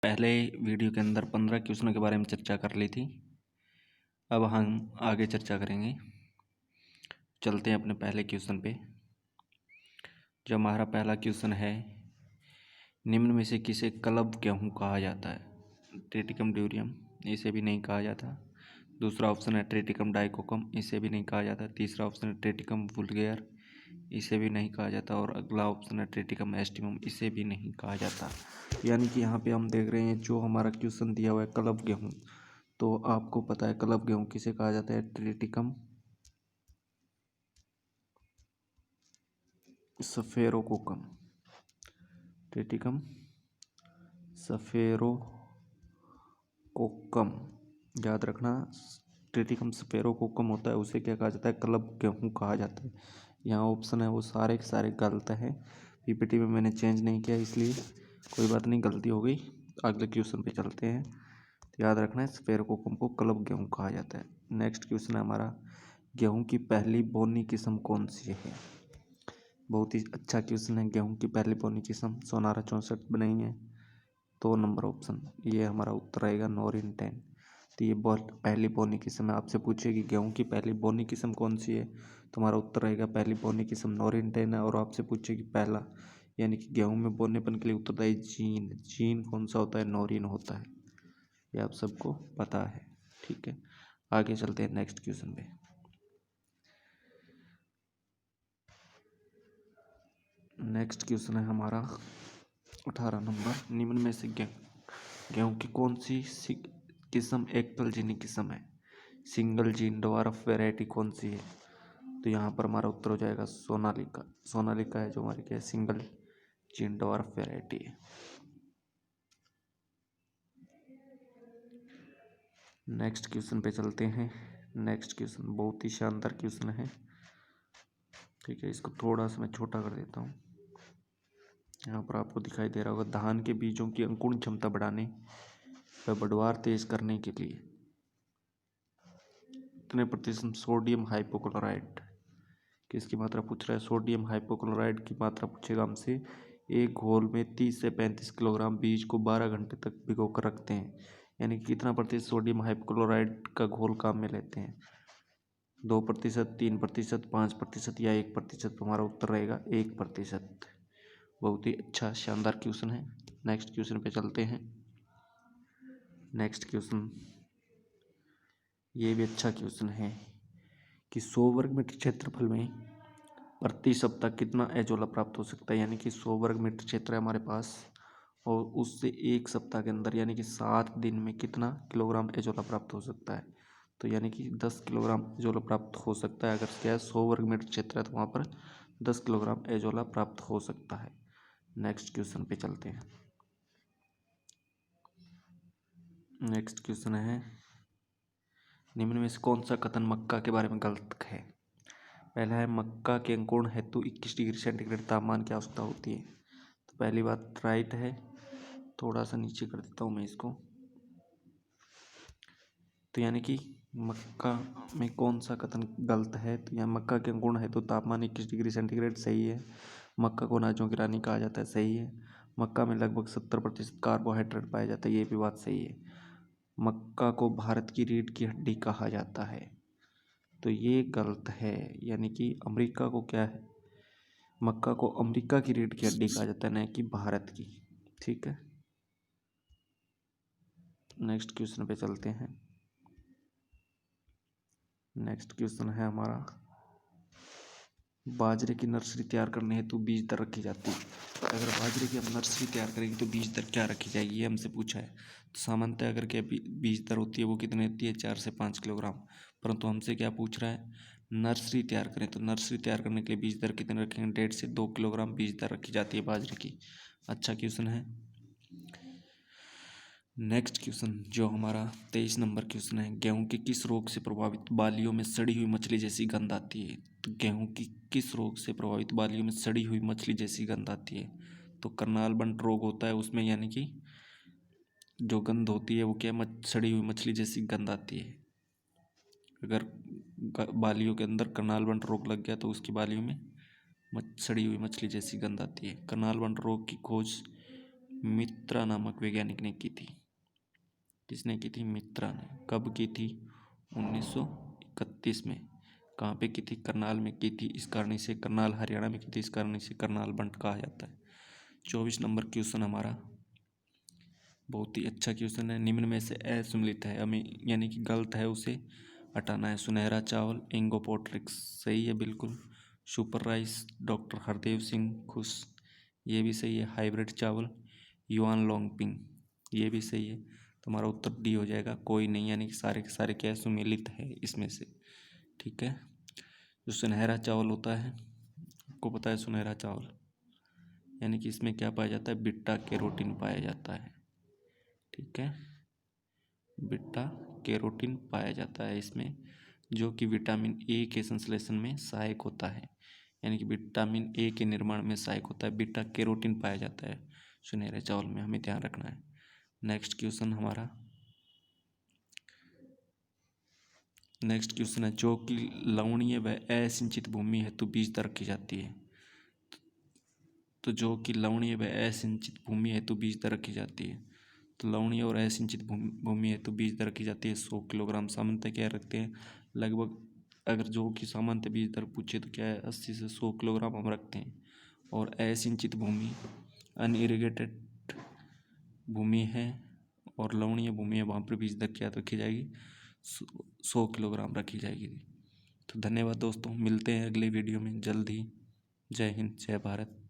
पहले वीडियो के अंदर 15 क्वेश्चनों के बारे में चर्चा कर ली थी। अब हम आगे चर्चा करेंगे। चलते हैं अपने पहले क्वेश्चन पे। जो हमारा पहला क्वेश्चन है, निम्न में से किसे क्लब गेहूँ कहा जाता है? ट्रिटिकम ड्यूरियम, इसे भी नहीं कहा जाता। दूसरा ऑप्शन है ट्रिटिकम डाइकोकम, इसे भी नहीं कहा जाता। तीसरा ऑप्शन है ट्रिटिकम वुल्गेयर, इसे भी नहीं कहा जाता। और अगला ऑप्शन है ट्रिटिकम एस्टिमम, इसे भी नहीं कहा जाता। यानी कि यहाँ पे हम देख रहे हैं जो हमारा क्वेश्चन दिया हुआ है क्लब गेहूँ, तो आपको पता है क्लब गेहूँ किसे कहा जाता है? ट्रिटिकम सफेरोकोकम, ट्रिटिकम सफेरोकोकम, याद रखना। ट्रिटिकम सफेरोकोकम होता है, उसे क्या कहा जाता है? क्लब गेहूँ कहा जाता है। यहाँ ऑप्शन है वो सारे के सारे गलत है। पीपीटी में मैंने चेंज नहीं किया, इसलिए कोई बात नहीं, गलती हो गई। अगले क्वेश्चन पे चलते हैं। तो याद रखना है सफेरोकोकम को क्लब गेहूँ कहा जाता है। नेक्स्ट क्वेश्चन है हमारा, गेहूँ की पहली बोनी किस्म कौन सी है? बहुत ही अच्छा क्वेश्चन है। गेहूँ की पहली बोनी किस्म सोनारा 64 बनाई है। 2 नंबर ऑप्शन, ये हमारा उत्तर रहेगा नॉरिन 10। तो ये बहुत पहली बोनी किस्म है। आपसे पूछे कि गेहूँ की पहली बोनी किस्म कौन सी है, तो हमारा उत्तर रहेगा पहली बोनी किस्म नॉरिन 10 है। और आपसे पूछे कि पहला यानी कि गेहूँ में बोनेपन के लिए उत्तरदायी जीन, जीन कौन सा होता है? नॉरिन होता है। ये आप सबको पता है, ठीक है। आगे चलते हैं नेक्स्ट क्वेश्चन पे। नेक्स्ट क्वेश्चन है हमारा 18 नंबर, निम्न में से गेहूँ की कौन सी किस्म एकल जीनी किस्म है? सिंगल जीन डवार्फ वैरायटी कौन सी है? तो यहाँ पर हमारा उत्तर हो जाएगा सोनालिका। सोनालिका है जो हमारी क्या है? सिंगल जीन डवार्फ वैरायटी है। नेक्स्ट क्वेश्चन पे चलते हैं। नेक्स्ट क्वेश्चन बहुत ही शानदार क्वेश्चन है, ठीक है। इसको थोड़ा सा मैं छोटा कर देता हूँ। यहाँ पर आपको दिखाई दे रहा होगा, धान के बीजों की अंकुरण क्षमता बढ़ाने व बढ़वार तेज करने के लिए कितने प्रतिशत सोडियम हाइपोक्लोराइड किसकी मात्रा पूछ रहा है? सोडियम हाइपोक्लोराइड की मात्रा पूछेगा हमसे। एक घोल में 30 से 35 किलोग्राम बीज को 12 घंटे तक भिगो कर रखते हैं, यानी कि कितना प्रतिशत सोडियम हाइपोक्लोराइड का घोल काम में लेते हैं? 2%, 3%, 5% या 1%? हमारा उत्तर रहेगा 1%। बहुत ही अच्छा शानदार क्वेश्चन है। नेक्स्ट क्वेश्चन पे चलते हैं। नेक्स्ट क्वेश्चन ये भी अच्छा क्वेश्चन है कि 100 वर्ग मीटर क्षेत्रफल में प्रति सप्ताह कितना एजोला प्राप्त हो सकता है? यानी कि 100 वर्ग मीटर क्षेत्र है हमारे पास, और उससे एक सप्ताह के अंदर यानी कि 7 दिन में कितना किलोग्राम एजोला प्राप्त हो सकता है? तो यानी कि 10 किलोग्राम एजोला प्राप्त हो सकता है। अगर क्या है 100 वर्ग मीटर क्षेत्र है तो वहाँ पर 10 किलोग्राम एजोला प्राप्त हो सकता है। नेक्स्ट क्वेश्चन पे चलते हैं। नेक्स्ट क्वेश्चन है, निम्न में से कौन सा कथन मक्का के बारे में गलत है? पहला है मक्का के अंकुरण हेतु 21 डिग्री सेंटीग्रेड तापमान की आवश्यकता होती है। तो पहली बात राइट है। थोड़ा सा नीचे कर देता हूँ मैं इसको। तो यानी कि मक्का में कौन सा कथन गलत है? तो यहाँ मक्का के अंकुरण हेतु तापमान 21 डिग्री सेंटीग्रेड सही है। मक्का को अनाजों की रानी कहा जाता है, सही है। मक्का में लगभग 70% कार्बोहाइड्रेट पाया जाता है, ये भी बात सही है। मक्का को भारत की रीढ़ की हड्डी कहा जाता है, तो ये गलत है। यानी कि अमेरिका को क्या है? मक्का को अमेरिका की रीढ़ की हड्डी कहा जाता है, न कि भारत की, ठीक है। नेक्स्ट क्वेश्चन पे चलते हैं। नेक्स्ट क्वेश्चन है हमारा, बाजरे की नर्सरी तैयार करने हेतु बीज दर रखी जाती है। अगर बाजरे की हम नर्सरी तैयार करेंगे तो बीज दर क्या रखी जाएगी, ये हमसे पूछा है। तो सामान्यतः अगर क्या बीज दर होती है वो कितनी होती है? 4 से 5 किलोग्राम। परंतु हमसे क्या पूछ रहा है? नर्सरी तैयार करें, तो नर्सरी तैयार करने के लिए बीज दर कितने रखेंगे? 1.5 से 2 किलोग्राम बीज दर रखी जाती है बाजरे की। अच्छा क्वेश्चन है। नेक्स्ट क्वेश्चन जो हमारा 23 नंबर क्वेश्चन है, गेहूं के किस रोग से प्रभावित बालियों में सड़ी हुई मछली जैसी गंध आती है? तो गेहूं की किस रोग से प्रभावित बालियों में सड़ी हुई मछली जैसी गंध आती है? तो करनाल बंट रोग होता है उसमें, यानी कि जो गंध होती है वो क्या सड़ी हुई मछली जैसी गंध आती है। अगर बालियों के अंदर करनाल बंट रोग लग गया तो उसकी बालियों में सड़ी हुई मछली जैसी गंध आती है। करनाल बंट रोग की खोज मित्रा नामक वैज्ञानिक ने की थी। किसने की थी? मित्रा ने। कब की थी? 1931 में। कहाँ पे की थी? करनाल में की थी। इस कारण इसे करनाल हरियाणा में की थी, इस कारण इसे करनाल बंट कहा जाता है। 24 नंबर क्वेश्चन हमारा बहुत ही अच्छा क्वेश्चन है। निम्न में से असम्मिलित है, हमें यानी कि गलत है उसे हटाना है। सुनहरा चावल एंगोपोट्रिक्स सही है बिल्कुल। Super rice doctor Hardev Singh खुश, ये भी सही है। हाइब्रिड चावल युआन लोंगपिंग, ये भी सही है। तो हमारा उत्तर डी हो जाएगा। कोई नहीं, यानी कि सारे के सारे क्या सुमेलित है इसमें से। ठीक है। जो सुनहरा चावल होता है, आपको पता है सुनहरा चावल यानी कि इसमें क्या पाया जाता है? बीटा कैरोटीन पाया जाता है। ठीक है, बीटा कैरोटीन पाया जाता है इसमें, जो कि विटामिन ए के संश्लेषण में सहायक होता है। यानी कि विटामिन ए के निर्माण में सहायक होता है। बीटा कैरोटीन पाया जाता है सुनहरे चावल में, हमें ध्यान रखना है। नेक्स्ट क्वेश्चन है, जो कि लवणीय व असिंचित भूमि हेतु बीज दर रखी जाती है। तो जो कि लवणीय व असिंचित भूमि हेतु बीज दर रखी जाती है, तो लवणीय और असिंचित भूमि हेतु बीज दर रखी जाती है 100 किलोग्राम। सामान्यतः क्या रखते हैं? लगभग अगर जो कि सामान्य बीज दर पूछे तो क्या है? 80 से 100 किलोग्राम हम रखते हैं। और असिंचित भूमि अनइरिगेटेड भूमि है और लवणीय भूमि है, वहाँ पर बीज दर क्या रखी जाएगी? 100 किलोग्राम रखी जाएगी। तो धन्यवाद दोस्तों, मिलते हैं अगले वीडियो में जल्द ही। जय हिंद, जय भारत।